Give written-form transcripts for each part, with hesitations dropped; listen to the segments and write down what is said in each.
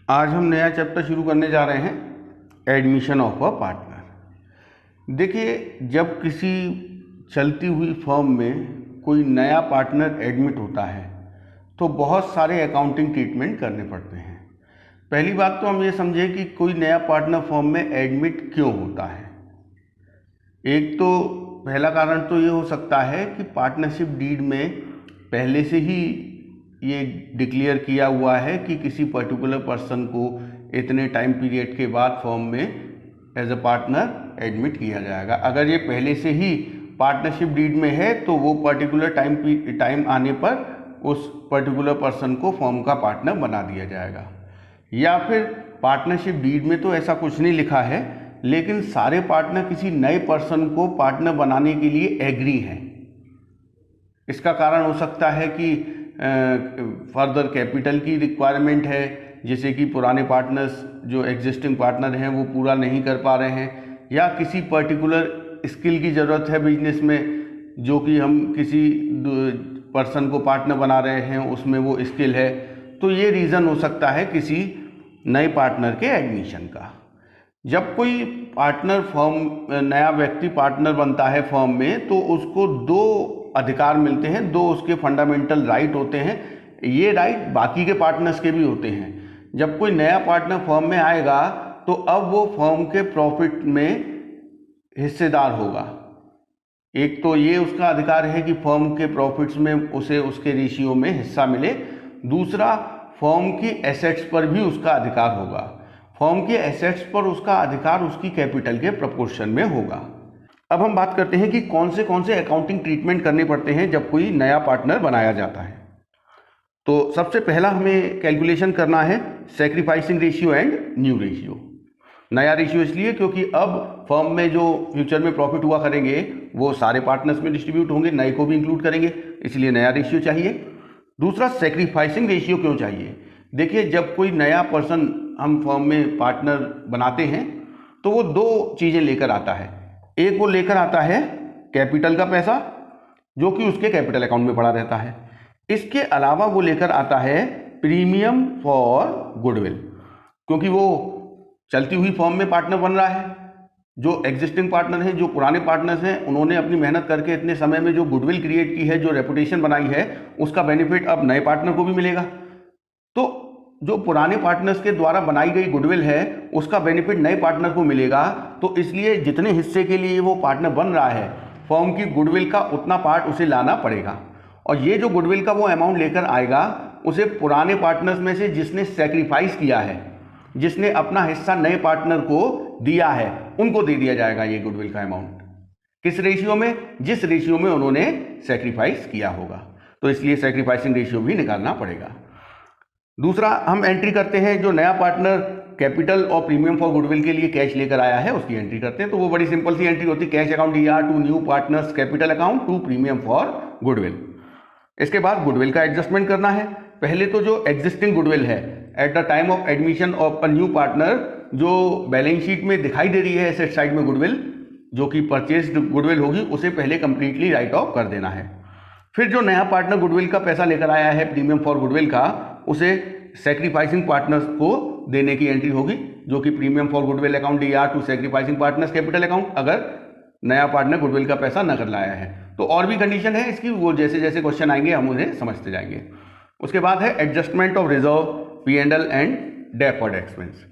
आज हम नया चैप्टर शुरू करने जा रहे हैं, एडमिशन ऑफ अ पार्टनर। देखिए, जब किसी चलती हुई फर्म में कोई नया पार्टनर एडमिट होता है तो बहुत सारे अकाउंटिंग ट्रीटमेंट करने पड़ते हैं। पहली बात तो हम ये समझें कि कोई नया पार्टनर फर्म में एडमिट क्यों होता है। एक तो पहला कारण तो ये हो सकता है कि पार्टनरशिप डीड में पहले से ही ये डिक्लेयर किया हुआ है कि किसी पर्टिकुलर पर्सन को इतने टाइम पीरियड के बाद फर्म में एज अ पार्टनर एडमिट किया जाएगा। अगर ये पहले से ही पार्टनरशिप डीड में है तो वो पर्टिकुलर टाइम आने पर उस पर्टिकुलर पर्सन को फर्म का पार्टनर बना दिया जाएगा। या फिर पार्टनरशिप डीड में तो ऐसा कुछ नहीं लिखा है, लेकिन सारे पार्टनर किसी नए पर्सन को पार्टनर बनाने के लिए एग्री हैं। इसका कारण हो सकता है कि फर्दर कैपिटल की रिक्वायरमेंट है, जैसे कि पुराने पार्टनर्स जो एग्जिस्टिंग पार्टनर हैं वो पूरा नहीं कर पा रहे हैं, या किसी पर्टिकुलर स्किल की ज़रूरत है बिजनेस में जो कि हम किसी पर्सन को पार्टनर बना रहे हैं उसमें वो स्किल है। तो ये रीज़न हो सकता है किसी नए पार्टनर के एडमिशन का। जब कोई पार्टनर नया व्यक्ति पार्टनर बनता है फर्म में तो उसको दो अधिकार मिलते हैं, दो उसके फंडामेंटल राइट होते हैं। ये राइट बाकी के पार्टनर्स के भी होते हैं। जब कोई नया पार्टनर फर्म में आएगा तो अब वो फर्म के प्रॉफिट में हिस्सेदार होगा। एक तो ये उसका अधिकार है कि फर्म के प्रॉफिट्स में उसे उसके रेशियो में हिस्सा मिले। दूसरा, फर्म की एसेट्स पर भी उसका अधिकार होगा। फर्म के एसेट्स पर उसका अधिकार उसकी कैपिटल के प्रपोर्शन में होगा। अब हम बात करते हैं कि कौन से अकाउंटिंग ट्रीटमेंट करने पड़ते हैं जब कोई नया पार्टनर बनाया जाता है। तो सबसे पहला हमें कैलकुलेशन करना है sacrificing ratio and new ratio. नया रेशियो इसलिए क्योंकि अब फर्म में जो फ्यूचर में प्रॉफिट हुआ करेंगे वो सारे पार्टनर्स में डिस्ट्रीब्यूट होंगे, नए को भी इंक्लूड करेंगे, इसलिए नया रेशियो चाहिए। दूसरा, सैक्रिफाइसिंग रेशियो क्यों चाहिए। देखिए, जब कोई नया पर्सन हम फर्म में पार्टनर बनाते हैं तो वो दो चीज़ें लेकर आता है। एक, वो लेकर आता है कैपिटल का पैसा जो कि उसके कैपिटल अकाउंट में पड़ा रहता है। इसके अलावा वो लेकर आता है प्रीमियम फॉर गुडविल, क्योंकि वो चलती हुई फर्म में पार्टनर बन रहा है। जो एग्जिस्टिंग पार्टनर हैं, जो पुराने पार्टनर्स हैं, उन्होंने अपनी मेहनत करके इतने समय में जो गुडविल क्रिएट की है, जो रेपुटेशन बनाई है, उसका बेनिफिट अब नए पार्टनर को भी मिलेगा। तो जो पुराने पार्टनर्स के द्वारा बनाई गई गुडविल है उसका बेनिफिट नए पार्टनर को मिलेगा। तो इसलिए जितने हिस्से के लिए वो पार्टनर बन रहा है फर्म की गुडविल का उतना पार्ट उसे लाना पड़ेगा। और ये जो गुडविल का वो अमाउंट लेकर आएगा उसे पुराने पार्टनर्स में से जिसने सेक्रीफाइस किया है, जिसने अपना हिस्सा नए पार्टनर को दिया है, उनको दे दिया जाएगा ये गुडविल का अमाउंट। किस रेशियो में? जिस रेशियो में उन्होंने सेक्रीफाइस किया होगा। तो इसलिए सेक्रीफाइसिंग रेशियो भी निकालना पड़ेगा। दूसरा, हम एंट्री करते हैं जो नया पार्टनर कैपिटल और प्रीमियम फॉर गुडविल के लिए कैश लेकर आया है उसकी एंट्री करते हैं। तो वो बड़ी सिंपल सी एंट्री होती है, cash account ER to new partners capital account to premium for goodwill. इसके बाद गुडविल का एडजस्टमेंट करना है। पहले तो जो एग्जिस्टिंग गुडविल है at the time of admission of a new partner, जो बैलेंस शीट में दिखाई दे रही है एसेट साइड में गुडविल, जो कि परचेस्ड गुडविल होगी, उसे पहले कंप्लीटली राइट ऑफ कर देना है। फिर जो नया पार्टनर गुडविल का पैसा लेकर आया है प्रीमियम फॉर गुडविल का, उसे सैक्रिफाइसिंग पार्टनर्स को देने की एंट्री होगी, जो कि premium for goodwill account ER to sacrificing partners capital account, अगर नया पार्टनर गुडविल का पैसा न कर लाया है। तो और भी कंडीशन है इसकी, वो जैसे जैसे क्वेश्चन आएंगे हम उन्हें समझते जाएंगे। उसके बाद है adjustment of reserve, P&L and deferred expense.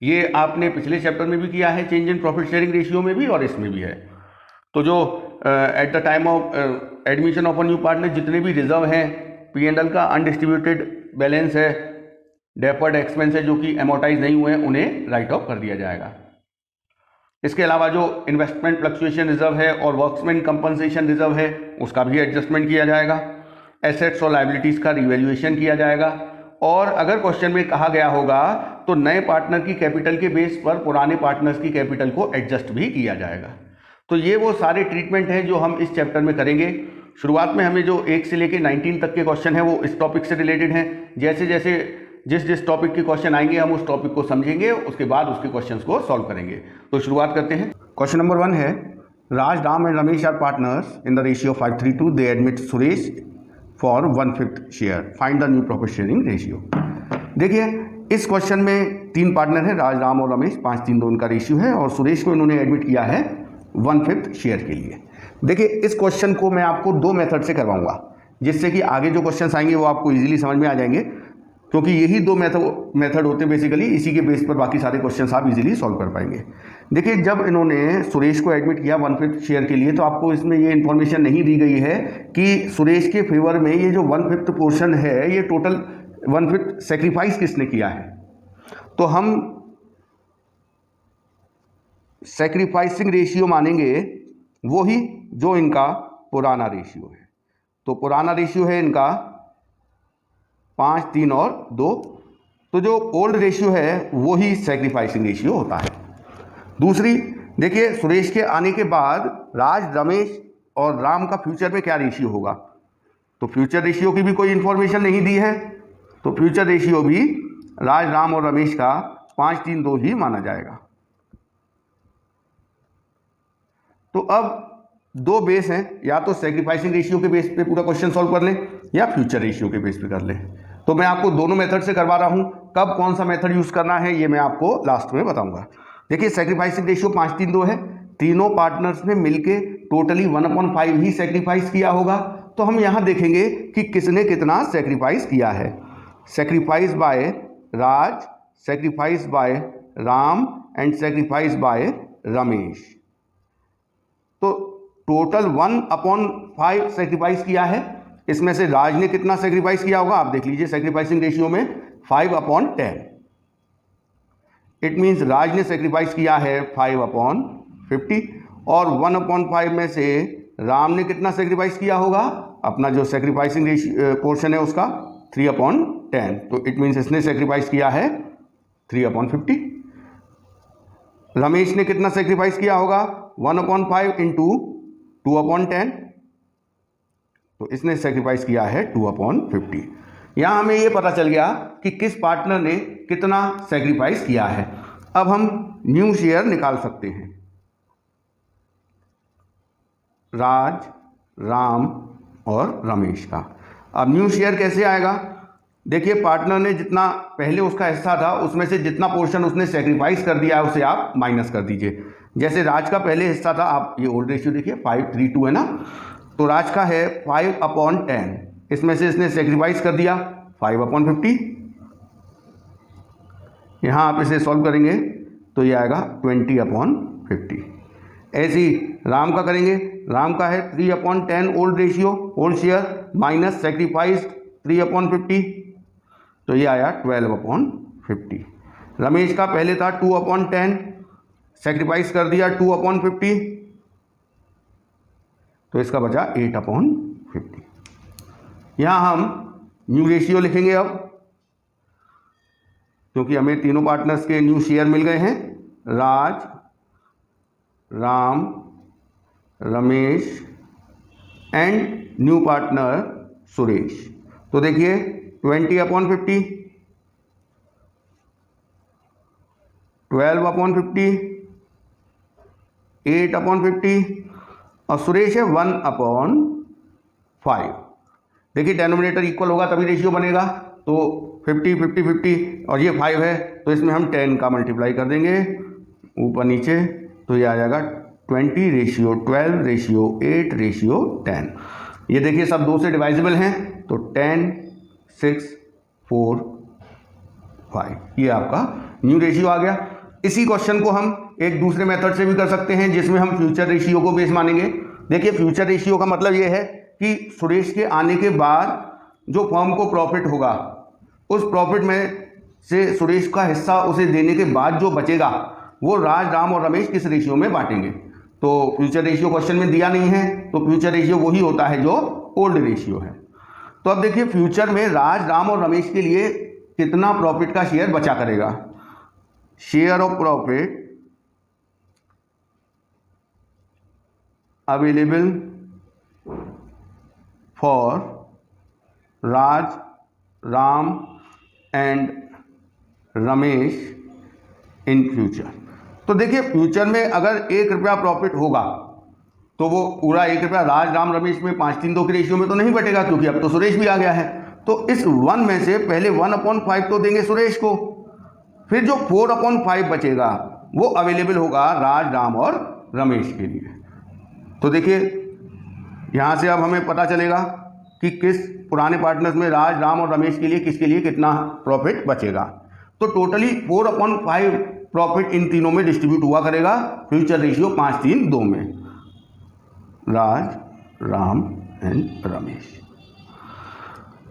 ये आपने पिछले चैप्टर में भी किया है, change in profit sharing ratio में भी और इसमें भी है। तो जो at the time of admission of a new partner जितने भी रिजर्व हैं, P&L का अनडिस्ट्रीब्यूटेड बैलेंस है, डेफर्ड एक्सपेंस है जो कि एमोटाइज नहीं हुए हैं, उन्हें राइट ऑफ कर दिया जाएगा। इसके अलावा जो इन्वेस्टमेंट फ्लक्चुएशन रिजर्व है और वर्क्समैन कंपनसेशन रिजर्व है उसका भी एडजस्टमेंट किया जाएगा। एसेट्स और लायबिलिटीज़ का रिवैल्यूएशन किया जाएगा। और अगर क्वेश्चन में कहा गया होगा तो नए पार्टनर की कैपिटल के बेस पर पुराने पार्टनर्स की कैपिटल को एडजस्ट भी किया जाएगा। तो ये वो सारे ट्रीटमेंट हैं जो हम इस चैप्टर में करेंगे। शुरुआत में हमें जो 1 से लेकर 19 तक के क्वेश्चन हैं वो इस टॉपिक से रिलेटेड हैं। जैसे जैसे जिस टॉपिक के क्वेश्चन आएंगे हम उस टॉपिक को समझेंगे, उसके बाद उसके क्वेश्चंस को सॉल्व करेंगे। तो शुरुआत करते हैं। क्वेश्चन नंबर 1 है, Raj, Ram and Ramesh are partners in the ratio 5:3 they admit Suresh for 1/5 share, find the new profit sharing ratio. देखिए, इस क्वेश्चन में 3 पार्टनर हैं, राज, राम और रमेश, 5-3-2 उनका रेशियो है और सुरेश को इन्होंने एडमिट किया है 1/5 शेयर के लिए। देखिए इस क्वेश्चन को मैं आपको 2 मेथड से करवाऊंगा, जिससे कि आगे जो क्वेश्चंस आएंगे वो आपको इजीली समझ में आ जाएंगे, क्योंकि यही 2 मेथड होते हैं बेसिकली, इसी के बेस पर बाकी सारे क्वेश्चंस आप इजीली सॉल्व कर पाएंगे। देखिए जब इन्होंने सुरेश को एडमिट किया 1/5 शेयर के लिए, तो आपको इसमें ये इन्फॉर्मेशन नहीं दी गई है कि सुरेश के फेवर में ये जो 1/5 पोर्शन है, ये टोटल 1/5 सेक्रीफाइस किसने किया है। तो हम सेक्रीफाइसिंग रेशियो मानेंगे वो ही जो इनका पुराना रेशियो है। तो पुराना रेशियो है इनका 5, 3 और 2। तो जो ओल्ड रेशियो है वो ही सेक्रीफाइसिंग रेशियो होता है। दूसरी, देखिए सुरेश के आने के बाद राज, रमेश और राम का फ्यूचर में क्या रेशियो होगा। तो फ्यूचर रेशियो की भी कोई इंफॉर्मेशन नहीं दी है, तो फ्यूचर रेशियो भी राज, राम और रमेश का 5, 3, 2 ही माना जाएगा। तो अब 2 बेस हैं, या तो सेक्रीफाइसिंग रेशियो के बेस पे पूरा क्वेश्चन सॉल्व कर लें या फ्यूचर रेशियो के बेस पे कर लें। तो मैं आपको दोनों मेथड से करवा रहा हूं, कब कौन सा मेथड यूज करना है ये मैं आपको लास्ट में बताऊंगा। देखिए सेक्रीफाइसिंग रेशियो 5, 3, 2 है, तीनों पार्टनर्स ने मिलके टोटली 1/5 ही सेक्रीफाइस किया होगा। तो हम यहां देखेंगे कि किसने कितना सेक्रीफाइस किया है। Sacrifice by Raj, sacrifice by Ram and sacrifice by Ramesh. तो टोटल 1/5 सेक्रीफाइस किया है। इसमें से राज ने कितना सेक्रीफाइस किया होगा आप देख लीजिए, सेक्रीफाइसिंग रेशियो में 5/10। इट मीन्स राज ने सेक्रीफाइस किया है 5/50 और 1/5 में से राम ने कितना सेक्रीफाइस किया होगा, अपना जो सेक्रीफाइसिंग रेशियो पोर्शन है उसका 3/10। तो इट मीन्स इसने सेक्रीफाइस किया है 3/50। रमेश ने कितना सेक्रीफाइस किया होगा, 1/5 इंटू 2/10। तो इसने सेक्रीफाइस किया है 2/50। यहां हमें यह पता चल गया कि किस पार्टनर ने कितना सेक्रीफाइस किया है। अब हम न्यू शेयर निकाल सकते हैं, राज, राम और रमेश का। अब न्यू शेयर कैसे आएगा, देखिए पार्टनर ने जितना पहले उसका हिस्सा था उसमें से जितना पोर्शन उसने सेक्रीफाइस कर दिया है उसे आप माइनस कर दीजिए। जैसे राज का पहले हिस्सा था, आप ये ओल्ड रेशियो देखिए 5:3:2 है ना, तो राज का है 5/10, इसमें से इसने सेक्रीफाइस कर दिया 5/50। यहाँ आप इसे सॉल्व करेंगे तो ये आएगा 20/50। ऐसे ही राम का करेंगे, राम का है 3/10 old ratio, old share minus sacrifice 3/50, तो ये आया 12/50। रमेश का पहले था 2/10, सेक्रीफाइस कर दिया 2/50, तो इसका बचा 8/50। यहाँ हम न्यू रेशियो लिखेंगे अब, क्योंकि हमें तीनों पार्टनर्स के न्यू शेयर मिल गए हैं, Raj, Ram, Ramesh and new partner Suresh. तो देखिए 20/50, 12/50, 8/50 और सुरेश है 1/5। देखिए डेनोमिनेटर इक्वल होगा तभी रेशियो बनेगा, तो 50, 50, 50 और ये 5 है, तो इसमें हम 10 का मल्टीप्लाई कर देंगे ऊपर नीचे, तो ये आ जाएगा 20:12:8:10। ये देखिए सब 2 से डिवाइजिबल हैं, तो 10, 6, 4, 5 ये आपका न्यू रेशियो आ गया। इसी क्वेश्चन को हम एक दूसरे मेथड से भी कर सकते हैं, जिसमें हम फ्यूचर रेशियो को बेस मानेंगे। देखिए फ्यूचर रेशियो का मतलब ये है कि सुरेश के आने के बाद जो फर्म को प्रॉफिट होगा, उस प्रॉफिट में से सुरेश का हिस्सा उसे देने के बाद जो बचेगा वो राज, राम और रमेश किस रेशियो में बांटेंगे। तो फ्यूचर रेशियो क्वेश्चन में दिया नहीं है, तो फ्यूचर रेशियो वही होता है जो ओल्ड रेशियो है। तो अब देखिए फ्यूचर में राज, राम और रमेश के लिए कितना प्रॉफिट का शेयर बचा करेगा। Share of profit available for Raj, Ram and Ramesh in future. तो देखिए फ्यूचर में अगर 1 रुपया प्रॉफिट होगा तो वो पूरा 1 रुपया राज, राम, रमेश में 5:3:2 के रेशियो में तो नहीं बटेगा, क्योंकि अब तो सुरेश भी आ गया है। तो इस 1 में से पहले 1/5 तो देंगे सुरेश को, फिर जो 4/5 बचेगा वो अवेलेबल होगा राज, राम और रमेश के लिए। तो देखिए यहाँ से अब हमें पता चलेगा कि किस पुराने पार्टनर्स में राज, राम और रमेश के लिए किसके लिए कितना प्रॉफिट बचेगा। तो टोटली 4/5 प्रॉफिट इन तीनों में डिस्ट्रीब्यूट हुआ करेगा। फ्यूचर रेशियो 5-3-2 में, राज, राम एंड रमेश।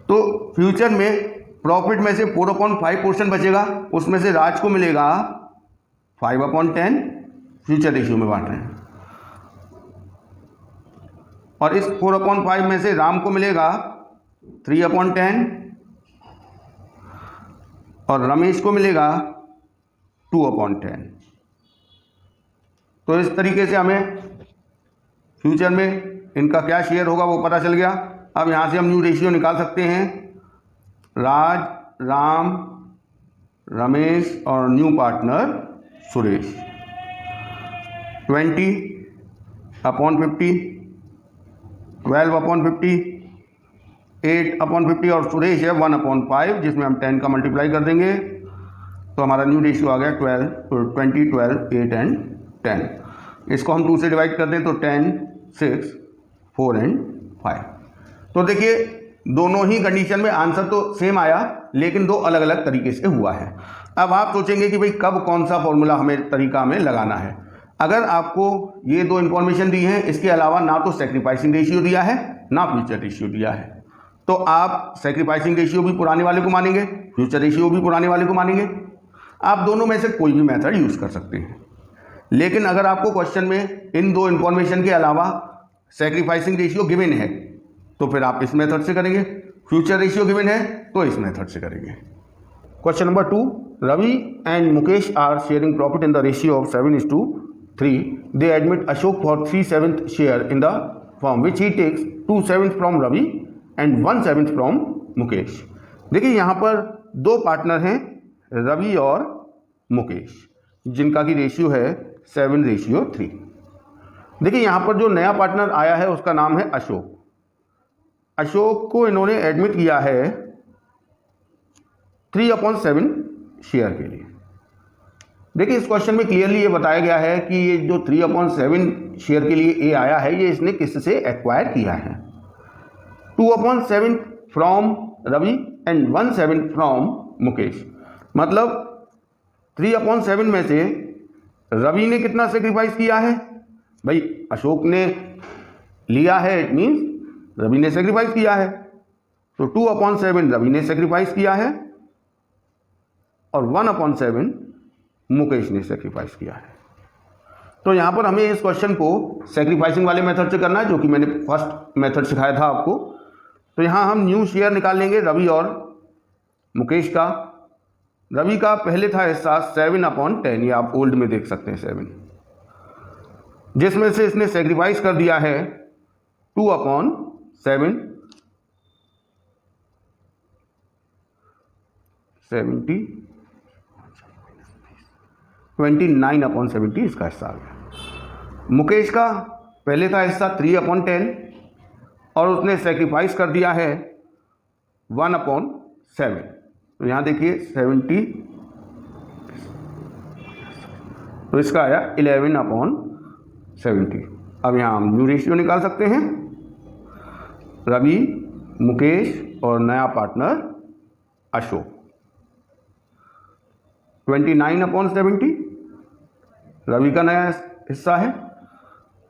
तो फ्यूचर में प्रॉफिट में से 4/5 पोर्शन बचेगा, उसमें से राज को मिलेगा 5/10, फ्यूचर रेशियो में बांट रहे हैं, और इस 4/5 में से राम को मिलेगा 3/10 और रमेश को मिलेगा 2/10। तो इस तरीके से हमें फ्यूचर में इनका क्या शेयर होगा वो पता चल गया। अब यहाँ से हम न्यू रेशियो निकाल सकते हैं। राज, राम, रमेश और न्यू पार्टनर सुरेश, 20/50, 12/50, 8/50 और सुरेश है 1/5, जिसमें हम 10 का मल्टीप्लाई कर देंगे तो हमारा न्यू रेशियो आ गया 20, 12, 8 एंड 10। इसको हम 2 से डिवाइड कर दें तो 10, 6, 4 एंड 5। तो देखिए दोनों ही कंडीशन में आंसर तो सेम आया, लेकिन दो अलग अलग तरीके से हुआ है। अब आप सोचेंगे कि भाई कब कौन सा फॉर्मूला हमें तरीका हमें लगाना है। अगर आपको ये दो इन्फॉर्मेशन दी है, इसके अलावा ना तो सैक्रिफाइसिंग रेशियो दिया है ना फ्यूचर रेशियो दिया है, तो आप सैक्रिफाइसिंग रेशियो भी पुराने वाले को मानेंगे, फ्यूचर रेशियो भी पुराने वाले को मानेंगे। आप दोनों में से कोई भी मेथड यूज़ कर सकते हैं। लेकिन अगर आपको क्वेश्चन में इन दो इन्फॉर्मेशन के अलावा सैक्रिफाइसिंग रेशियो गिवन है तो फिर आप इस मेथड से करेंगे, फ्यूचर रेशियो गिवन है तो इस मेथड से करेंगे। Question number 2, Ravi and Mukesh are sharing profit in the ratio of 7:3। They admit Ashok for 3/7 share in the firm which he takes 2/7 from Ravi and 1/7 from Mukesh. देखिए यहाँ पर दो पार्टनर हैं, रवि और मुकेश, जिनका की रेशियो है 7:3। देखिए यहाँ पर जो नया पार्टनर आया है उसका नाम है अशोक। अशोक को इन्होंने एडमिट किया है 3/7 शेयर के लिए। देखिए इस क्वेश्चन में क्लियरली ये बताया गया है कि ये जो 3/7 शेयर के लिए ए आया है ये इसने किससे एक्वायर किया है। 2/7 from Ravi and 1/7 from Mukesh. मतलब 3/7 में से रवि ने कितना सेक्रीफाइस किया है, भाई अशोक ने लिया है, इट मीन्स रवि ने सेक्रीफाइस किया है। तो 2/7 रवि ने सेक्रीफाइस किया है और 1/7 मुकेश ने सेक्रीफाइस किया है। तो यहाँ पर हमें इस क्वेश्चन को सेक्रीफाइसिंग वाले मेथड से करना है, जो कि मैंने फर्स्ट मेथड सिखाया था आपको। तो यहाँ हम न्यू शेयर निकाल लेंगे रवि और मुकेश का। रवि का पहले था हिस्सा 7/10, ये आप ओल्ड में देख सकते हैं 7, जिसमें से इसने सेक्रीफाइस कर दिया है 2/7, 70, 29/70 इसका हिस्सा आ गया। मुकेश का पहले था हिस्सा 3/10 और उसने सेक्रीफाइस कर दिया है 1/7। तो यहाँ देखिए 70, तो इसका आया 11/70। अब यहाँ हम न्यू रेशियो निकाल सकते हैं, रवि, मुकेश और नया पार्टनर अशोक। 29/70 रवि का नया हिस्सा है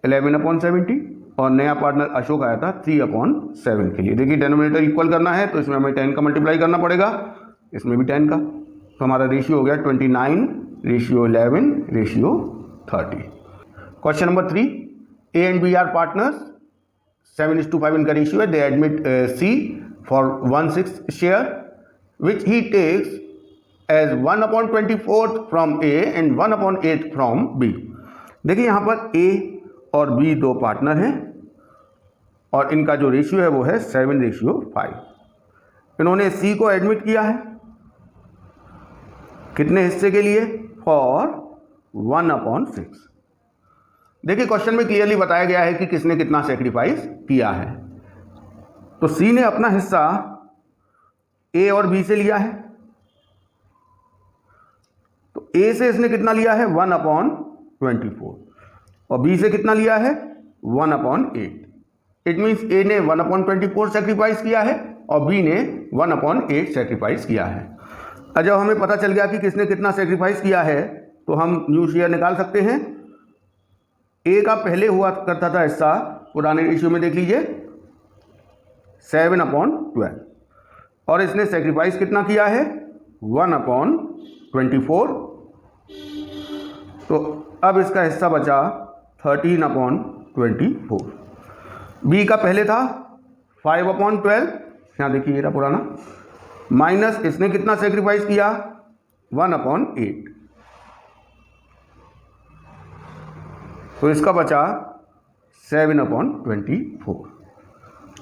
11/70 और नया पार्टनर अशोक आया था 3/7 के लिए। देखिए डिनोमिनेटर इक्वल करना है तो इसमें हमें 10 का मल्टीप्लाई करना पड़ेगा, इसमें भी 10 का। तो हमारा रेशियो हो गया 29:11:30। Question number 3, A and B are partners, 7:5 इनका रेशियो है। They admit C for 1/6 share which he takes as 1/24 from A and 1/8 from B. देखिए यहाँ पर ए और बी दो पार्टनर हैं और इनका जो रेशियो है वो है 7:5। इन्होंने सी को एडमिट किया है कितने हिस्से के लिए, फॉर 1/6। देखिए क्वेश्चन में क्लियरली बताया गया है कि किसने कितना सेक्रीफाइस किया है। तो सी ने अपना हिस्सा ए और बी से लिया है ए से इसने कितना लिया है 1/24 और बी से कितना लिया है 1/8। इट मीन्स ए ने 1/24 सेक्रीफाइस किया है और बी ने 1/8 सेक्रीफाइस किया है। और जब हमें पता चल गया कि किसने कितना सेक्रीफाइस किया है तो हम न्यू शेयर निकाल सकते हैं। ए का पहले हुआ करता था हिस्सा पुराने रेशियो में देख लीजिए 7/12 और इसने सेक्रीफाइस कितना किया है 1/24। तो अब इसका हिस्सा बचा 13/24। बी का पहले था 5/12, यहाँ देखिए ये रहा पुराना, माइनस इसने कितना सेक्रीफाइस किया 1/8, तो इसका बचा 7/24।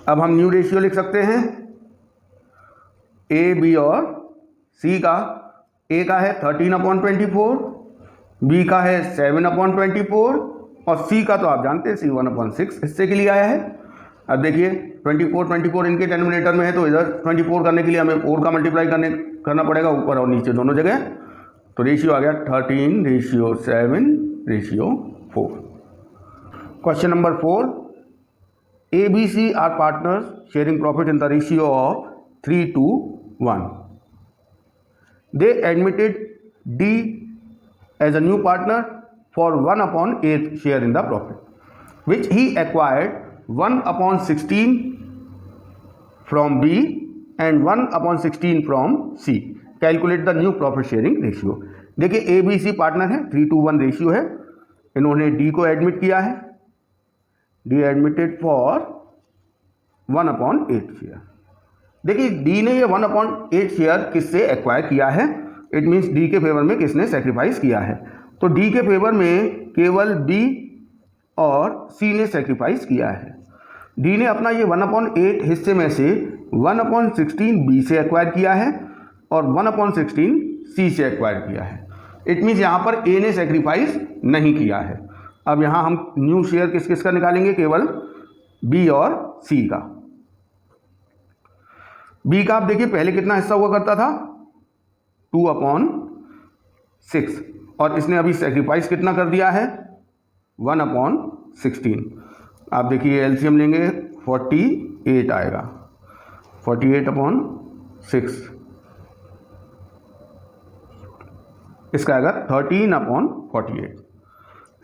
अब हम न्यू रेशियो लिख सकते हैं ए बी और सी का। ए का है 13/24, बी का है 7/24 और सी का तो आप जानते हैं C1/6 हिस्से के लिए आया है। अब देखिए 24 इनके डिनोमिनेटर में है तो इधर 24 करने के लिए हमें 4 का मल्टीप्लाई करना पड़ेगा ऊपर और नीचे दोनों जगह। तो रेशियो आ गया 13:7:4। Question number 4, ABC are partners sharing profit in the ratio of 3:1. They admitted D as a new partner for 1/8 share in the profit, which he acquired 1/16 from B and 1/16 from C. Calculate the new profit sharing ratio. देखिए ABC partner है, 3:1 ratio है। इन्होंने D को admit किया है, D admitted for 1/8 share. देखिए D ने ये 1/8 शेयर किससे एक्वायर किया है, इट मीन्स D के फेवर में किसने सेक्रीफाइस किया है। तो D के फेवर में केवल B और C ने सेक्रीफाइस किया है। D ने अपना ये 1/8 हिस्से में से 1/16 B से एक्वायर किया है और 1/16 C से एक्वायर किया है। इट मीन्स यहाँ पर A ने सेक्रीफाइस नहीं किया है। अब यहाँ हम न्यू शेयर किस किस का निकालेंगे, केवल B और C का। B का आप देखिए पहले कितना हिस्सा हुआ करता था 2/6 और इसने अभी सेक्रीफाइस कितना कर दिया है 1/16। आप देखिए एलसीएम लेंगे 48 आएगा, 48/6 इसका आएगा 13/48।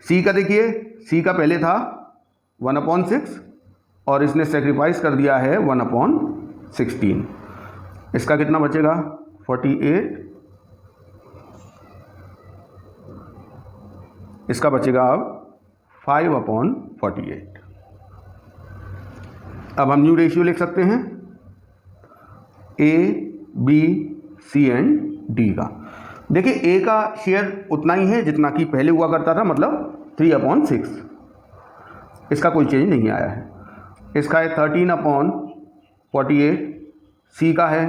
सी का देखिए, सी का पहले था 1/6 और इसने सेक्रीफाइस कर दिया है 1/16। इसका कितना बचेगा 48, इसका बचेगा अब 5/48। अब हम न्यू रेशियो लिख सकते हैं A, B, C and D का। देखिए A का शेयर उतना ही है जितना कि पहले हुआ करता था, मतलब 3/6। इसका कोई चेंज नहीं आया है। इसका है 13/48, C का है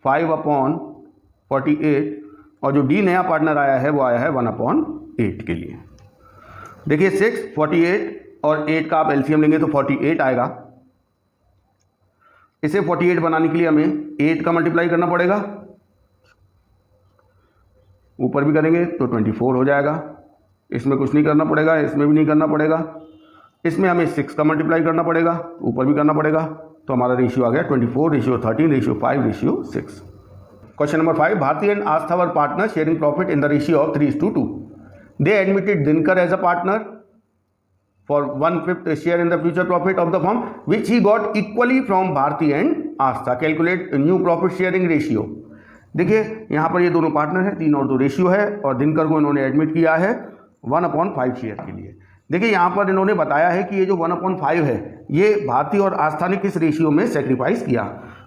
5/48 और जो D नया पार्टनर आया है वो आया है 1/8 के लिए। देखिए 6, 48 और 8 का आप एलसीएम लेंगे तो 48 आएगा। इसे 48 बनाने के लिए हमें 8 का मल्टीप्लाई करना पड़ेगा, ऊपर भी करेंगे तो 24 हो जाएगा। इसमें कुछ नहीं करना पड़ेगा, इसमें भी नहीं करना पड़ेगा, इसमें हमें 6 का मल्टीप्लाई करना पड़ेगा, ऊपर भी करना पड़ेगा। तो हमारा रेशियो आ गया 24:13:5:6। Question number 5, Bharti and Aastha were partner sharing profit in the ratio of 3:2। They admitted Dinkar as a partner for 1/5 share in the future profit of the firm which he got equally from Bharti and Astha. Calculate new profit sharing ratio. देखिए यहाँ पर ये दोनों partner हैं, 3 और 2 ratio है और दिनकर को इन्होंने एडमिट किया है 1/5 शेयर के लिए। देखिए यहाँ पर इन्होंने बताया है कि ये जो 1/5 है ये भारती और आस्था ने किस रेशियो में सेक्रीफाइस किया।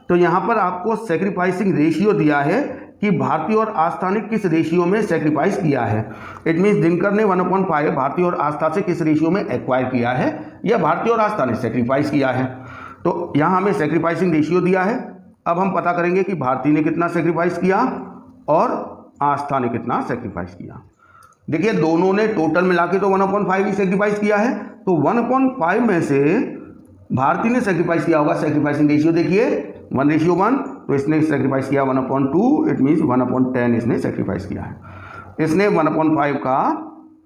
तो यहाँ पर आपको सेक्रीफाइसिंग रेशियो दिया है कि भारती और आस्था ने किस रेशियो में सेक्रीफाइस किया है। इट मीन्स दिनकर ने 1/5 भारती और आस्था से किस रेशियो में एक्वायर किया है या भारती और आस्था ने सेक्रीफाइस किया है। तो यहाँ हमें सेक्रीफाइसिंग रेशियो दिया है। अब हम पता करेंगे कि भारती ने कितना सेक्रीफाइस किया और आस्था ने कितना सेक्रीफाइस किया। देखिए दोनों ने टोटल मिला के तो 1/5 ही सेक्रीफाइस किया है, तो 1/5 में से भारती ने सेक्रीफाइस किया होगा। सेक्रीफाइसिंग रेशियो देखिए 1:1, तो इसने सेक्रीफाइस किया 1/2, इट मीन्स 1/10 इसने सेक्रीफाइस किया है। इसने 1/5 का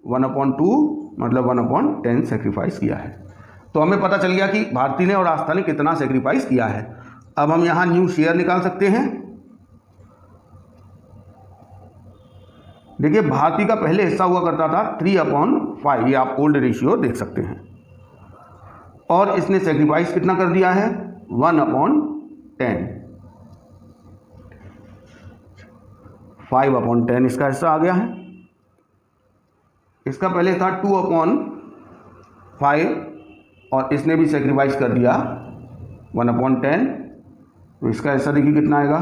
1/2 मतलब 1/10 सेक्रीफाइस किया है। तो हमें पता चल गया कि भारती ने और आस्था ने कितना सेक्रीफाइस किया है। अब हम यहाँ न्यू शेयर निकाल सकते हैं। देखिए भारती का पहले हिस्सा हुआ करता था 3/5, ये आप ओल्ड रेशियो देख सकते हैं, और इसने सेक्रीफाइस कितना कर दिया है 1/10, 5/10 इसका हिस्सा आ गया है। इसका पहले था 2/5 और इसने भी सेक्रीफाइस कर दिया 1/10, तो इसका हिस्सा देखिए कितना आएगा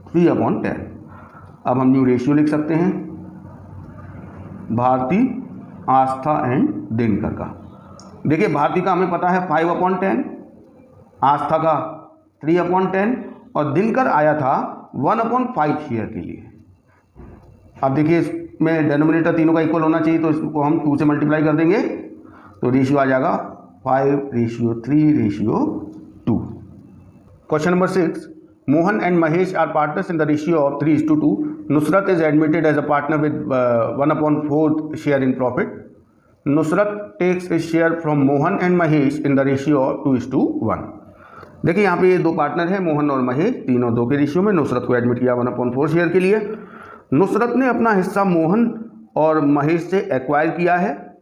3/10। अब हम न्यू रेशियो लिख सकते हैं भारती, आस्था एंड दिनकर का। देखिए भारती का हमें पता है 5/10, आस्था का 3/10 और दिनकर आया था 1/5 शेयर के लिए। अब देखिए इसमें डिनोमिनेटर तीनों का इक्वल होना चाहिए, तो इसको हम 2 से मल्टीप्लाई कर देंगे तो रेशियो आ जाएगा 5:3:2। Question number 6, Mohan and Mahesh are partners in the ratio of 3:2. Nusrat is admitted as a partner with 1/4 share in profit. Nusrat takes his share from Mohan and Mahesh in the ratio of 2:1. देखिए यहाँ पे ये दो partner हैं मोहन और महेश, 3:2 के ratio में। नुसरत को एडमिट किया 1/4 शेयर के लिए। नुसरत ने अपना हिस्सा मोहन और महेश से एक्वायर किया है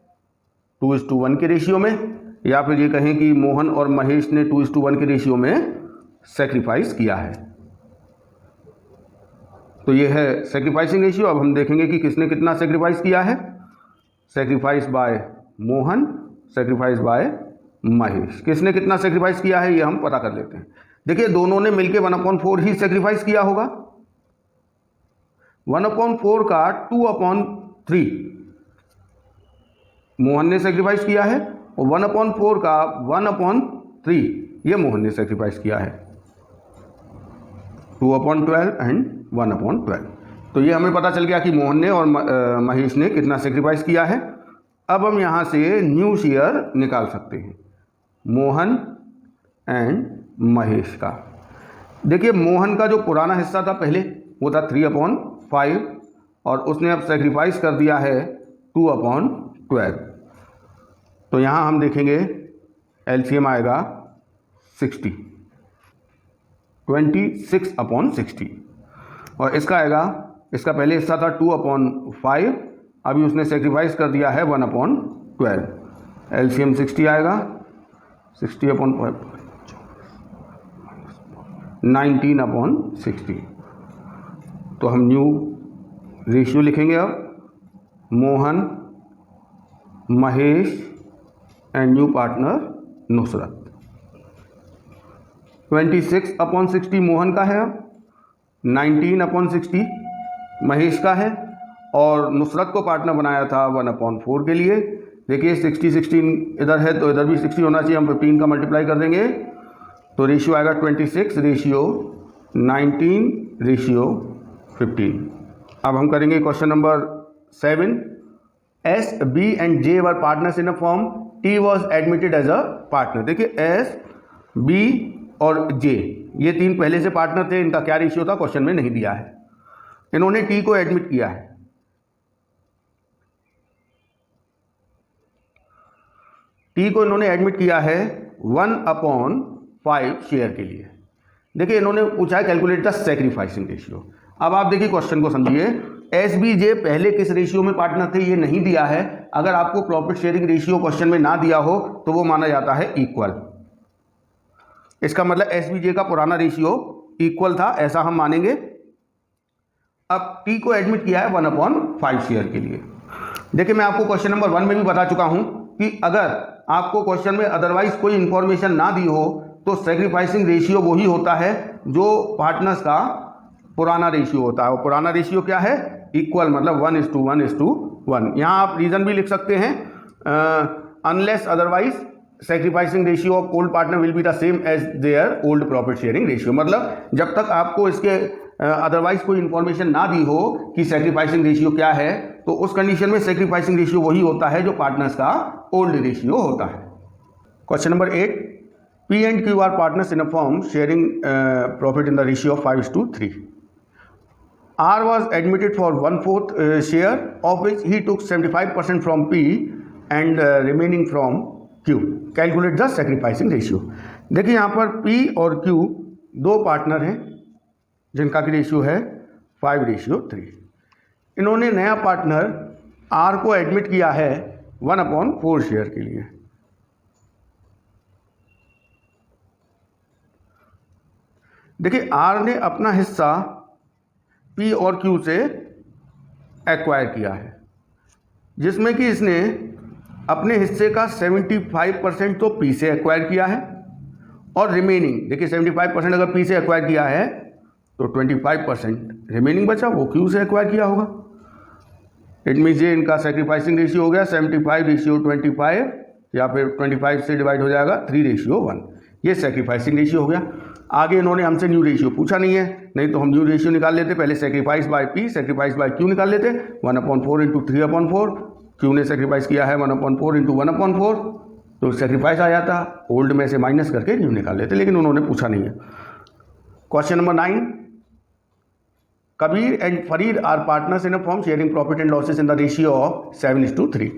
2:1 के रेशियो में, या फिर ये कहें कि मोहन और महेश ने 2:1 के रेशियो में सेक्रीफाइस किया है। तो ये है सेक्रीफाइसिंग रेशियो। अब हम देखेंगे कि किसने कितना सेक्रीफाइस किया है। Sacrifice by Mohan, sacrifice by Mahesh. किसने कितना सेक्रीफाइस किया है ये हम पता कर लेते हैं। देखिए दोनों ने मिलकर 1/4 ही सेक्रीफाइस किया होगा। 1/4 का 2/3 मोहन ने सेक्रीफाइस किया है और 1/4 का 1/3 ये मोहन ने सेक्रीफाइस किया है, 2/12 एंड 1/12। तो ये हमें पता चल गया कि मोहन ने और महेश ने कितना सेक्रीफाइस किया है। अब हम यहाँ से न्यू शेयर निकाल सकते हैं मोहन एंड महेश का। देखिए मोहन का जो पुराना हिस्सा था पहले वो था 3/5 और उसने अब सेक्रीफाइस कर दिया है 2/12। तो यहाँ हम देखेंगे एलसीएम आएगा 60, 26/60 और इसका आएगा, इसका पहले हिस्सा था 2/5, अभी उसने सेक्रीफाइस कर दिया है 1/12। एलसीएम 60 आएगा, 60/5 19/60। तो हम न्यू रेशियो लिखेंगे अब Mohan, Mahesh and new partner Nusrat. 26/60 Mohan का है, 19/60 महेश का है और नुसरत को पार्टनर बनाया था 1/4 के लिए। देखिए 60 इधर है तो इधर भी 60 होना चाहिए, हम 15 का मल्टीप्लाई कर देंगे तो रेशियो आएगा 26:19:15। अब हम करेंगे question number 7। S, B and J were partners in a firm, T was admitted as a partner. देखिए एस, बी और जे ये तीन पहले से पार्टनर थे, इनका क्या रेशियो था क्वेश्चन में नहीं दिया है। इन्होंने टी को एडमिट किया है। टी को इन्होंने एडमिट किया है 1/5 शेयर के लिए। देखिए इन्होंने पूछा है कैलकुलेट द सेक्रीफाइसिंग रेशियो। अब आप देखिए क्वेश्चन को समझिए, एस बी जे पहले किस रेशियो में पार्टनर थे ये नहीं दिया है। अगर आपको प्रॉफिट शेयरिंग रेशियो क्वेश्चन में ना दिया हो तो वो माना जाता है इक्वल। इसका मतलब एस बी जे का पुराना रेशियो इक्वल था, ऐसा हम मानेंगे। अब टी को एडमिट किया है 1/5 शेयर के लिए। देखिए मैं आपको क्वेश्चन नंबर 1 में भी बता चुका हूं कि अगर आपको क्वेश्चन में अदरवाइज कोई इंफॉर्मेशन ना दी हो तो सेक्रीफाइसिंग रेशियो वही होता है जो पार्टनर्स का पुराना रेशियो होता है। और पुराना रेशियो क्या है, इक्वल, मतलब 1:1:1। यहाँ आप रीजन भी लिख सकते हैं, unless otherwise sacrificing ratio of old partner will be the same as their old profit sharing ratio. मतलब जब तक आपको इसके अदरवाइज कोई इंफॉर्मेशन ना दी हो कि सेक्रीफाइसिंग रेशियो क्या है, तो उस कंडीशन में सेक्रीफाइसिंग रेशियो वही होता है जो पार्टनर्स का ओल्ड रेशियो होता है। Question number 8, P and Q R partners in a firm sharing profit in the ratio of 5:3। R was admitted for 1/4 share, of which he took 75% from P and remaining from Q. Calculate the sacrificing ratio. देखिए यहाँ पर P और Q दो partner हैं जिनका की ratio है 5:3। इन्होंने नया पार्टनर R को एडमिट किया है 1/4 शेयर के लिए। देखिए R ने अपना हिस्सा P और Q से एक्वायर किया है, जिसमें कि इसने अपने हिस्से का 75% तो P से एक्वायर किया है और रिमेनिंग, देखिए 75% अगर P से एक्वायर किया है तो 25% रिमेनिंग बचा वो Q से एक्वायर किया होगा। इट मीन्स ये इनका सेक्रीफाइसिंग रेशियो हो गया 75:25 या फिर 25 से डिवाइड हो जाएगा 3:1। ये सेक्रीफाइसिंग रेशियो हो गया। आगे इन्होंने हमसे न्यू रेशियो पूछा नहीं है, नहीं तो हम न्यू रेशियो निकाल लेते। पहले sacrifice by P, sacrifice by Q निकाल लेते। 1/4 इंटू 3/4, Q ने सेक्रीफाइस किया है 1/4 इंटू 1/4, तो सेक्रीफाइस आ जाता। ओल्ड में से माइनस करके न्यू निकाल लेते, लेकिन उन्होंने पूछा नहीं है। Question number 9, Kabir and Farid are partners in a firm sharing profit and losses in the ratio of 7:3.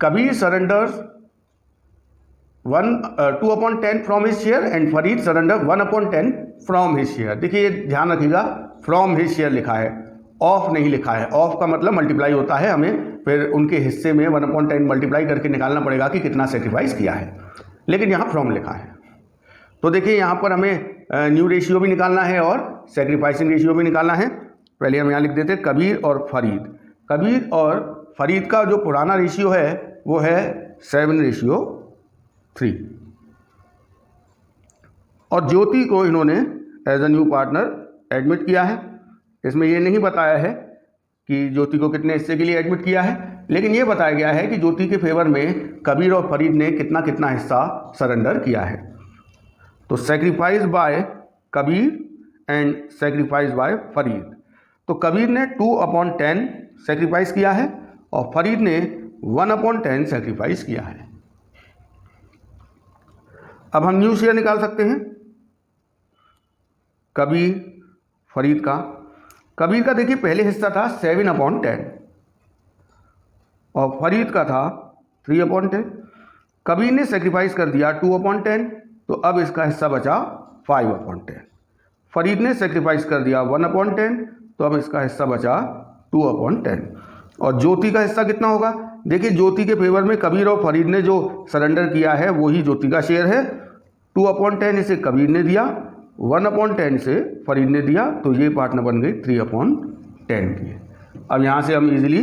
Kabir surrenders 2/10 from his share and Farid surrender 1/10 from his share. देखिए ध्यान रखिएगा, from his share लिखा है, of नहीं लिखा है। Of का मतलब मल्टीप्लाई होता है, हमें फिर उनके हिस्से में 1/10 मल्टीप्लाई करके निकालना पड़ेगा कि कितना सेक्रीफाइस किया है, लेकिन यहाँ फ्रॉम लिखा है। तो देखिए यहाँ पर हमें न्यू रेशियो भी निकालना है और सेक्रीफाइसिंग रेशियो भी निकालना है। पहले हम यहाँ लिख देते कबीर और फरीद। कबीर और फरीद का जो पुराना रेशियो है वो है 7:3 और ज्योति को इन्होंने as a new partner admit किया है। इसमें ये नहीं बताया है कि ज्योति को कितने हिस्से के लिए एडमिट किया है, लेकिन ये बताया गया है कि ज्योति के फेवर में कबीर और फरीद ने कितना कितना हिस्सा सरेंडर किया है। तो sacrifice by Kabir and sacrifice by Farid. तो कबीर ने 2/10 सेक्रीफाइस किया है और फरीद ने 1/10 सेक्रीफाइस किया है। अब हम न्यू शेयर निकाल सकते हैं कबीर फरीद का। कबीर का देखिए पहले हिस्सा था 7/10 और फरीद का था 3/10। कबीर ने सेक्रीफाइस कर दिया 2/10, तो अब इसका हिस्सा बचा 5/10। फरीद ने सेक्रीफाइस कर दिया 1/10, तो अब इसका हिस्सा बचा 2/10। और ज्योति का हिस्सा कितना होगा? देखिए ज्योति के फेवर में कबीर और फरीद ने जो सरेंडर किया है वही ज्योति का शेयर है। 2/10 इसे कबीर ने दिया, 1/10 से फरीद ने दिया, तो ये पार्टनर बन गई 3/10 की। अब यहाँ से हम इजीली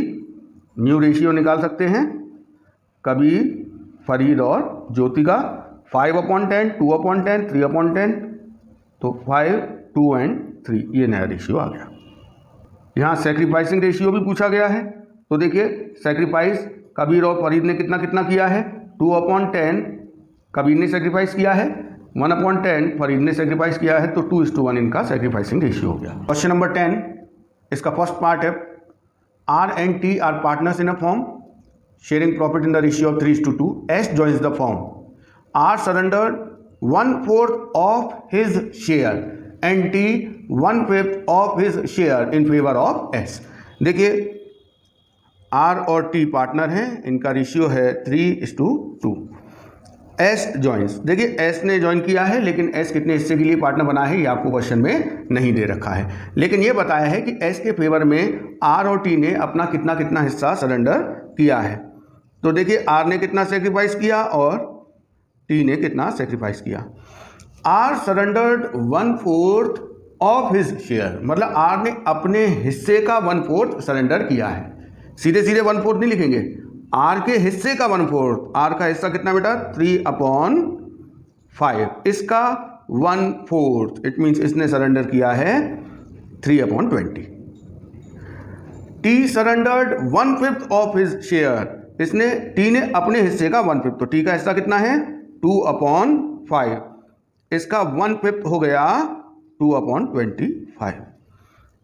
न्यू रेशियो निकाल सकते हैं कबीर, फरीद और ज्योति का। 5/10, 2/10, 3/10, तो 5, 2 एंड 3, ये नया रेशियो आ गया। यहाँ सेक्रीफाइसिंग रेशियो भी पूछा गया है, तो देखिए सेक्रीफाइस कबीर और फरीद ने कितना कितना किया है। 2/10 कबीर ने सेक्रीफाइस किया है, 1/10 फरीद ने सेक्रीफाइस किया है, तो 2:1 इनका सेक्रीफाइसिंग रेशियो हो गया। क्वेश्चन नंबर 10, इसका फर्स्ट पार्ट है R and T are partners in a firm sharing profit in the ratio of 3:2. S joins the firm. R surrendered 1/4 of his share and T 1/5 of his share in favor of S. देखिए R और T partner हैं, इनका ratio है 3:2। S joins, देखिए S ने join किया है, लेकिन S कितने हिस्से के लिए पार्टनर बना है ये आपको क्वेश्चन में नहीं दे रखा है, लेकिन ये बताया है कि S के फेवर में R और T ने अपना कितना कितना हिस्सा सरेंडर किया है। तो देखिए R ने कितना सेक्रीफाइस किया और T ने कितना सेक्रीफाइस किया। R surrendered 1/4 of his share, मतलब R ने अपने हिस्से का 1/4 सरेंडर किया है। सीधे सीधे 1/4 नहीं लिखेंगे, R के हिस्से का 1/4। R का हिस्सा कितना बेटा? 3/5, इसका 1/4, इट मीन्स इसने सरेंडर किया है 3/20। T surrendered 1/5 of his share, इसने T ने अपने हिस्से का 1/5, तो T का हिस्सा कितना है? 2/5, इसका 1/5 हो गया 2/25।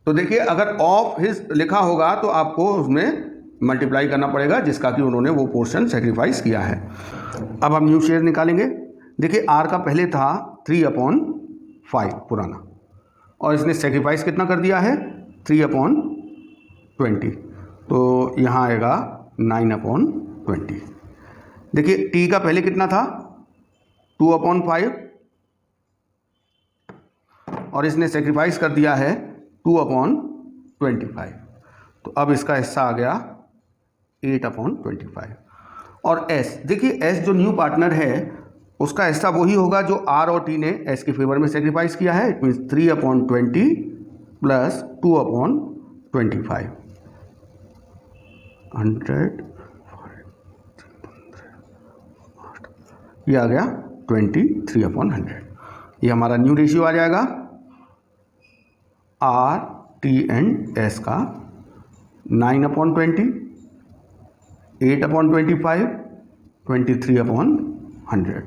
तो देखिए अगर ऑफ हिज लिखा होगा तो आपको उसमें मल्टीप्लाई करना पड़ेगा जिसका कि उन्होंने वो पोर्शन सेक्रीफाइस किया है। अब हम न्यू शेयर निकालेंगे। देखिए R का पहले था 3/5 पुराना, और इसने सेक्रीफाइस कितना कर दिया है? 3/20, तो यहाँ आएगा 9/20। देखिए टी का पहले कितना था 2/5 और इसने सेक्रीफाइस कर दिया है 2/25, तो अब इसका हिस्सा आ गया 8/25। और एस, देखिए एस जो न्यू पार्टनर है उसका हिस्सा वही होगा जो आर और टी ने एस के फेवर में सेक्रीफाइस किया है। इट मीन्स 3/20 प्लस 2/25, 100, ये आ गया 23/100। ये हमारा न्यू रेशियो आ जाएगा आर टी एंड एस का 9/20, 8/25, 23/100।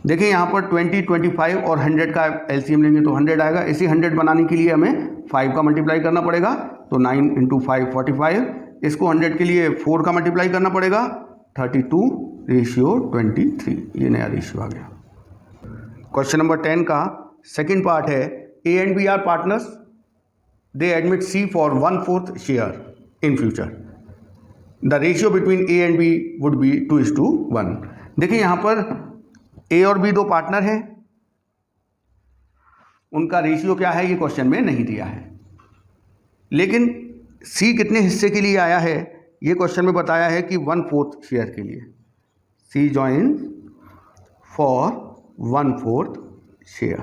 देखिए यहाँ पर 20, 25 और 100 का एलसीएम लेंगे तो 100 आएगा। इसी 100 बनाने के लिए हमें 5 का मल्टीप्लाई करना पड़ेगा, तो 9 × 5 45। इसको 100 के लिए 4 का मल्टीप्लाई करना पड़ेगा, 32:23। ये नया रेशियो आ गया। क्वेश्चन नंबर 10 का सेकंड पार्ट है A and B are partners, they admit C for 1/4 share in future, the ratio between A and B would be 2:1। देखिए यहाँ पर ए और बी दो पार्टनर हैं, उनका रेशियो क्या है ये क्वेश्चन में नहीं दिया है, लेकिन सी कितने हिस्से के लिए आया है ये क्वेश्चन में बताया है कि 1/4 शेयर के लिए। सी जॉइन फॉर 1/4 शेयर,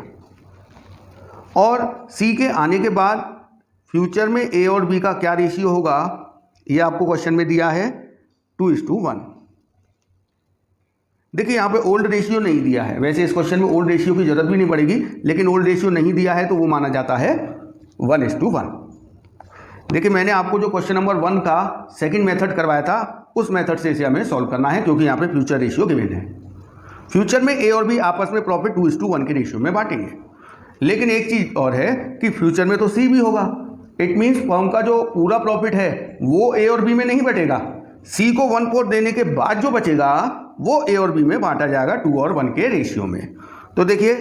और सी के आने के बाद फ्यूचर में ए और बी का क्या रेशियो होगा ये आपको क्वेश्चन में दिया है 2:1। देखिए यहाँ पे ओल्ड रेशियो नहीं दिया है, वैसे इस क्वेश्चन में ओल्ड रेशियो की जरूरत भी नहीं पड़ेगी, लेकिन ओल्ड रेशियो नहीं दिया है तो वो माना जाता है 1:1। देखिए मैंने आपको जो क्वेश्चन नंबर 1 का सेकंड मेथड करवाया था उस मेथड से इसे हमें सॉल्व करना है, क्योंकि यहाँ पे फ्यूचर रेशियो गिवन है। फ्यूचर में ए और बी आपस में प्रॉफिट 2:1 के रेशियो में बांटेंगे, लेकिन एक चीज और है कि फ्यूचर में तो सी भी होगा। इट मीन्स फर्म का जो पूरा प्रॉफिट है वो ए और बी में नहीं बटेगा, सी को 1/4 देने के बाद जो बचेगा वो ए और बी में बांटा जाएगा 2 और 1 के रेशियो में। तो देखिए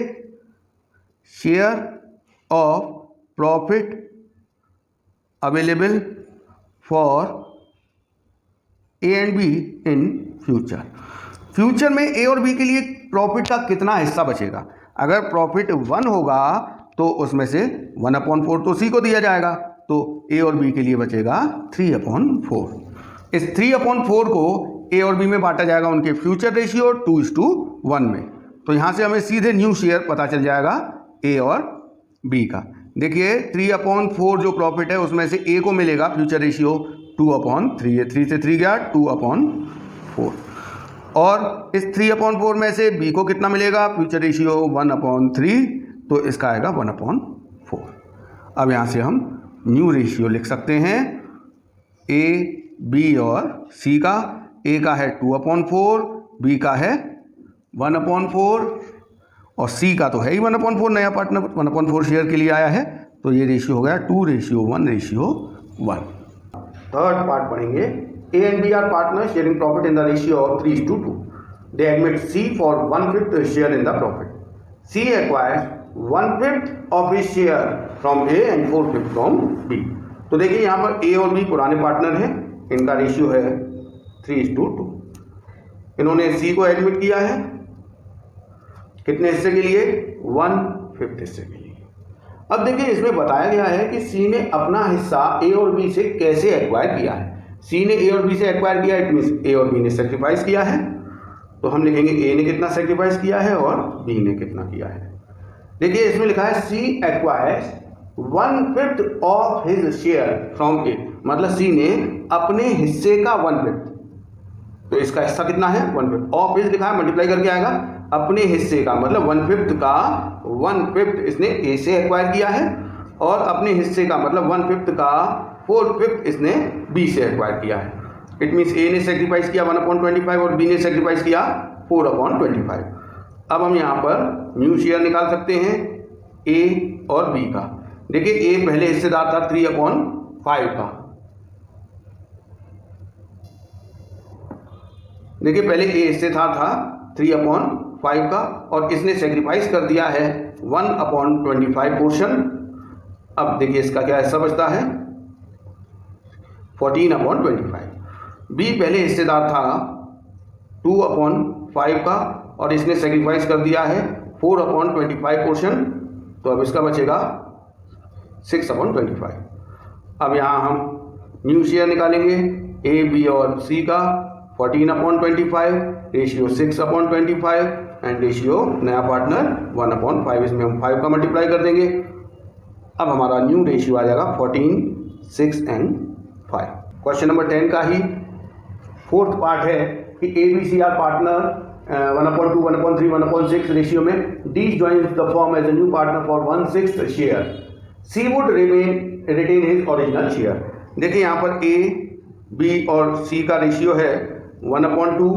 share of profit available for a and be in future, future में ए और बी के लिए प्रॉफिट का कितना हिस्सा बचेगा। अगर प्रॉफिट 1 होगा तो उसमें से 1/4 तो सी को दिया जाएगा, तो ए और बी के लिए बचेगा 3/4। इस 3/4 को ए और बी में बांटा जाएगा उनके फ्यूचर रेशियो 2:1 में। तो यहाँ से हमें सीधे न्यू शेयर पता चल जाएगा ए और बी का। देखिए 3/4 जो प्रॉफिट है उसमें से ए को मिलेगा फ्यूचर रेशियो 2/3, ये 3 से 3 गया 2/4, और इस 3/4 में से बी को कितना मिलेगा फ्यूचर रेशियो 1/3, तो इसका आएगा 1/4। अब यहाँ से हम न्यू रेशियो लिख सकते हैं ए बी और सी का। ए का है 2/4, बी का है 1/4 और सी का तो है ही 1/4, नया पार्टनर 1/4 शेयर के लिए आया है, तो ये रेशियो हो गया 2:1:1। थर्ड पार्ट पढ़ेंगे A and B are partner sharing profit in the ratio of 3:2। They admit C for 1/5 share in the profit. C acquires 1/5 of his share from A and 4/5 from B. तो देखिए यहाँ पर ए और B पुराने partner हैं, इनका ratio है 3:2। इन्होंने सी को एडमिट किया है कितने हिस्से के लिए 1/5 हिस्से के लिए। अब देखिए इसमें बताया गया है कि सी ने अपना हिस्सा ए और बी से कैसे एक्वायर किया है। सी ने ए और बी से एक्वायर किया, इट मीन्स ए और बी ने सेक्रीफाइस किया है, तो हम लिखेंगे ए ने कितना सेक्रीफाइस किया है और बी ने कितना किया है। देखिए इसमें लिखा है C acquires 1/5 of his share from A, मतलब सी ने अपने हिस्से का 1/5, तो इसका हिस्सा कितना है 1/5, ऑफ हिज लिखा है मल्टीप्लाई करके आएगा, अपने हिस्से का मतलब 1/5 का 1/5 इसने ए से एक्वायर किया है, और अपने हिस्से का मतलब 1/5 का 4/5 इसने बी से एक्वायर किया है। इट मीन्स ए ने सेक्रीफाइस किया 1/25 और बी ने सेक्रीफाइस किया 4/25। अब हम यहाँ पर न्यू शेयर निकाल सकते हैं ए और बी का। देखिए ए पहले हिस्सेदार था 3/5 का, देखिए पहले ए हिस्सेदार था 3/5 का और इसने सेक्रीफाइस कर दिया है 1/25 पोर्शन। अब देखिए इसका क्या हिस्सा बचता है 14/25। बी पहले हिस्सेदार था 2/5 का और इसने सेक्रीफाइस कर दिया है 4/25 पोर्शन, तो अब इसका बचेगा 6/25। अब यहाँ हम न्यू शेयर निकालेंगे ए बी और सी का 14/25 रेशियो 6/25 एंड रेशियो नया पार्टनर 1/5। इसमें हम 5 का मल्टीप्लाई कर देंगे। अब हमारा न्यू रेशियो आ जाएगा 14, 6 एंड 5। क्वेश्चन नंबर 10 का ही फोर्थ पार्ट है कि A B C are partner 1/2, 1/3, 1/6 ratio में D joins the firm as a new partner for 1/6 share. C would retain his original share. देखिए यहाँ पर ए बी और सी का रेशियो है 1/2,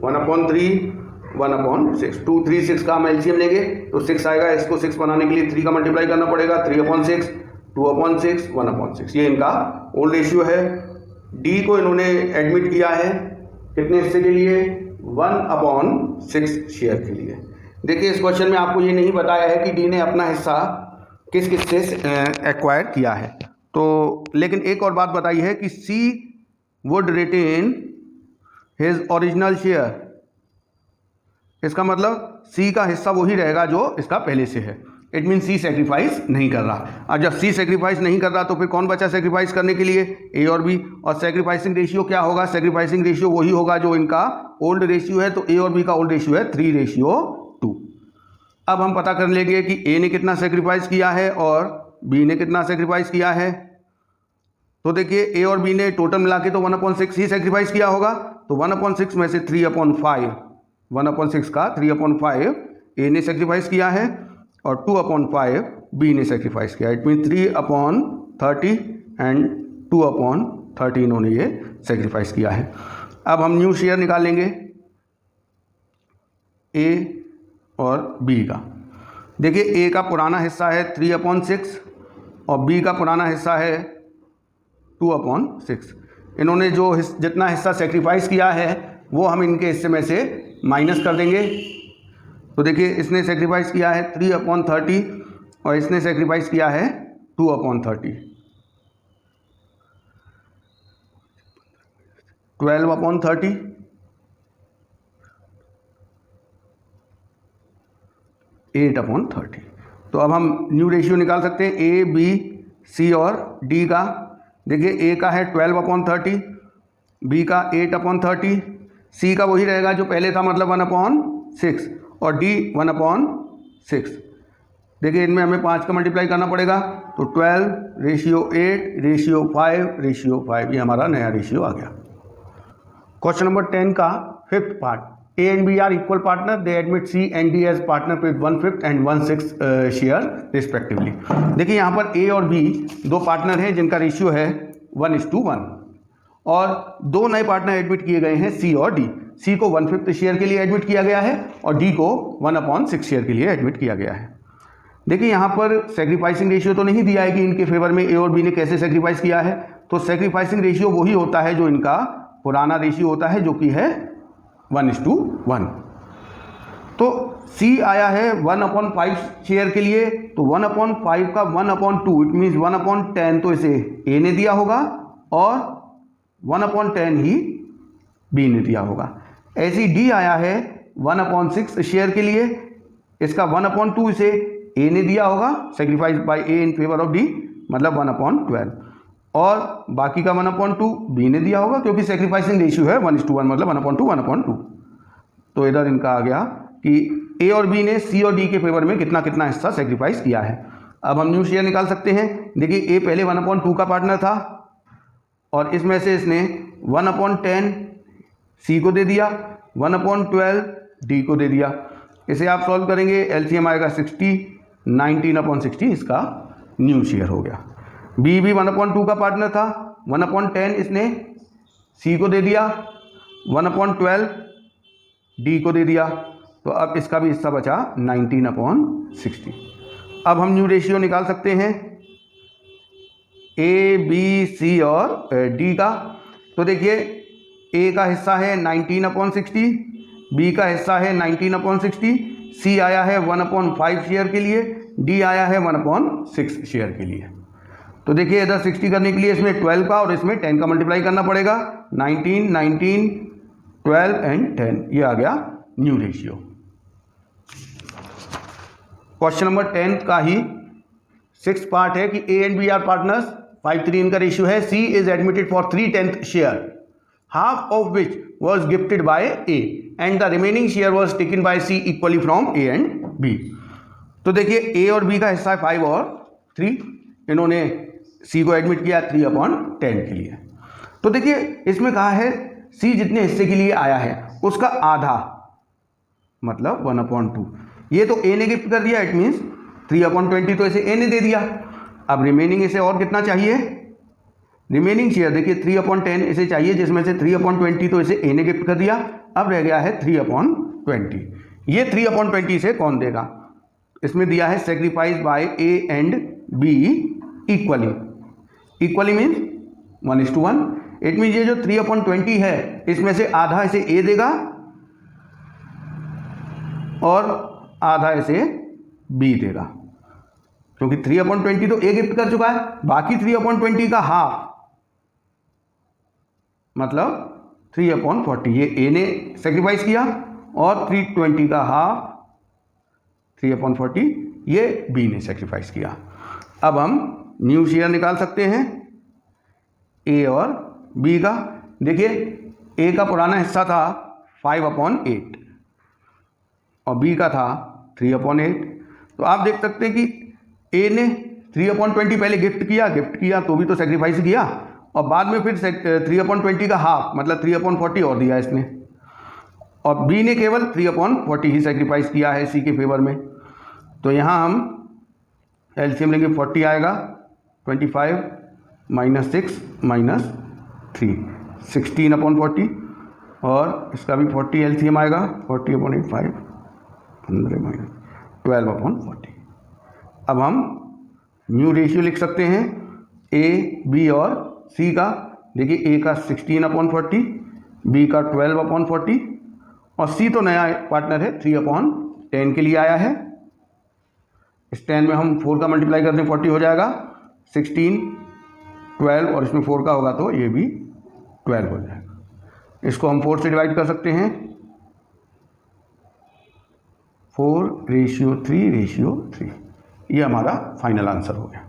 1/3, 1/6। 2, 3, 6 का हम एलसीएम लेंगे तो 6 आएगा। इसको 6 बनाने के लिए 3 का मल्टीप्लाई करना पड़ेगा। 3/6, 2/6, 1/6। ये इनका ओल्ड रेशियो है। डी को इन्होंने एडमिट किया है कितने हिस्से के लिए? 1/6 शेयर के लिए। देखिए इस क्वेश्चन में आपको ये नहीं बताया है कि डी ने अपना हिस्सा किस किस से एक्वायर किया है, तो लेकिन एक और बात बताई है कि C would retain his original share. इसका मतलब सी का हिस्सा वही रहेगा जो इसका पहले से है। इट मीन सी सेक्रीफाइस नहीं कर रहा। और जब सी सेक्रीफाइस नहीं कर रहा तो फिर कौन बचा सेक्रीफाइस करने के लिए? ए और बी। और सेक्रीफाइसिंग रेशियो क्या होगा? सेक्रीफाइसिंग रेशियो वही होगा जो इनका ओल्ड रेशियो है। तो ए और बी का ओल्ड रेशियो है 3:2। अब हम पता कर लेंगे कि ए ने कितना सेक्रीफाइस किया है और बी ने कितना सेक्रीफाइस किया है। तो देखिए ए और बी ने टोटल मिला के तो 1/6 ही सेक्रीफाइस किया होगा। तो 1/6 में से 3/5, 1/6 का 3/5 ए ने सेक्रीफाइस किया है और 2/5 बी ने सेक्रीफाइस किया। इट मीन 3/30 एंड 2/30 इन्होंने ये सेक्रीफाइस किया है। अब हम न्यू शेयर निकालेंगे ए और बी का। देखिए ए का पुराना हिस्सा है 3/6 और बी का पुराना हिस्सा है 2/6। इन्होंने जो जितना हिस्सा सेक्रीफाइस किया है वो हम इनके हिस्से में से माइनस कर देंगे। तो देखिए इसने सेक्रीफाइस किया है 3/30 और इसने सेक्रीफाइस किया है 2/30। 12/30, 8/30। तो अब हम न्यू रेशियो निकाल सकते हैं ए बी सी और डी का। देखिए ए का है 12/30, बी का 8/30, सी का वही रहेगा जो पहले था मतलब 1/6 और डी 1/6। देखिए इनमें हमें 5 का मल्टीप्लाई करना पड़ेगा तो 12:8:5:5 ये हमारा नया रेशियो आ गया। क्वेश्चन नंबर 10 का fifth part. A and B are equal partner, they admit C and D as partner with 1/5 and 1/6 share respectively. देखिए यहाँ पर ए और बी दो पार्टनर हैं जिनका रेशियो है 1:1 और दो नए पार्टनर एडमिट किए गए हैं सी और डी। सी को 1/5 शेयर के लिए एडमिट किया गया है और डी को 1/6 शेयर के लिए एडमिट किया गया है। देखिए यहाँ पर सेक्रीफाइसिंग रेशियो तो नहीं दिया है कि इनके फेवर में ए और बी ने कैसे सेक्रीफाइस किया है। तो सेक्रीफाइसिंग रेशियो वही होता है जो इनका पुराना रेशियो होता है जो कि है 1:1। तो सी आया है 1/5 शेयर के लिए, तो 1/5 का 1/2 इट मीन्स 1/10 तो इसे ए ने दिया होगा और 1/10 ही बी ने दिया होगा। ऐसी डी आया है 1/6 शेयर के लिए, इसका 1/2 इसे ए ने दिया होगा, sacrifice by A in favour of D मतलब 1/12 और बाकी का 1/2 बी ने दिया होगा क्योंकि सेक्रीफाइसिंग रेशियो है 1:1 मतलब 1/2 1/2। तो इधर इनका आ गया कि ए और बी ने सी और डी के फेवर में कितना कितना हिस्सा सेक्रीफाइस किया है। अब हम न्यू शेयर निकाल सकते हैं। देखिए ए पहले 1/2 का पार्टनर था और इसमें से इसने 1/10 सी को दे दिया, 1/12 डी को दे दिया। इसे आप सॉल्व करेंगे, एलसीएम आएगा 60, 19/60 इसका न्यू शेयर हो गया। बी भी 1/2 का पार्टनर था, 1/10 इसने सी को दे दिया, 1/12 डी को दे दिया। तो अब इसका भी हिस्सा बचा 19/60। अब हम न्यू रेशियो निकाल सकते हैं ए बी सी और डी का। तो देखिए ए का हिस्सा है 19/60, बी का हिस्सा है 19/60, सी आया है 1/5 शेयर के लिए, डी आया है 1/6 शेयर के लिए। तो देखिए इधर 60 करने के लिए इसमें 12 का और इसमें 10 का मल्टीप्लाई करना पड़ेगा। 19, 19, 12 एंड 10, ये आ गया न्यू रेशियो। क्वेश्चन नंबर 10 का ही 6th पार्ट है कि A and B are partners, 5:3 इनका रेशियो है। C is admitted for 3/10 share, half of which was gifted by A and the remaining share was taken by C equally from A and B। तो देखिए A और B का हिस्सा है 5 और 3, इन्होंने C को एडमिट किया 3/10 के लिए। तो देखिए इसमें कहा है C जितने हिस्से के लिए आया है उसका आधा, मतलब 1/2। ये तो A ने गिफ्ट कर दिया, इट मीन्स 3/20 तो इसे A ने दे दिया। अब रिमेनिंग इसे और कितना चाहिए, रिमेनिंग शेयर देखिए 3/10 इसे चाहिए, जिसमें से 3/20 तो इसे A ने गिफ्ट कर दिया, अब रह गया है 3/20। ये 3/20 से कौन देगा, इसमें दिया है sacrifice by A and B equally. Equally means 1:1। It means ये जो 3/20 है इसमें से आधा इसे A देगा और आधा इसे B देगा, क्योंकि 3/20 तो A गिफ्ट कर चुका है। बाकी 3/20 का हाफ मतलब 3/40 ये A ने सेक्रीफाइस किया, और 320 का हाफ 3/40 ये B ने सेक्रीफाइस किया। अब हम न्यू शेयर निकाल सकते हैं A और B का। देखिए A का पुराना हिस्सा था 5/8 और B का था 3/8। तो आप देख सकते हैं कि A ने 3/20 पहले गिफ्ट किया तो भी तो सेक्रीफाइस किया, और बाद में फिर 3/20 का हाफ मतलब 3/40 और दिया इसने, और B ने केवल 3/40 ही सेक्रीफाइस किया है C के फेवर में। तो यहाँ हम एलसीएम लेंगे, 40 आएगा, 25 - 6 - 3 16/40, और इसका भी 40 एलसीएम आएगा, 40/8 5 15 - 12/40। अब हम न्यू रेशियो लिख सकते हैं A, B और C का। देखिए A का 16/40, B का 12/40, और C तो नया पार्टनर है 3/10 के लिए आया है। इस 10 में हम 4 का मल्टीप्लाई कर दें 40 हो जाएगा, 16, 12 और इसमें 4 का होगा तो ये भी 12 हो जाएगा। इसको हम 4 से डिवाइड कर सकते हैं, 4:3:3, ये हमारा फाइनल आंसर हो गया।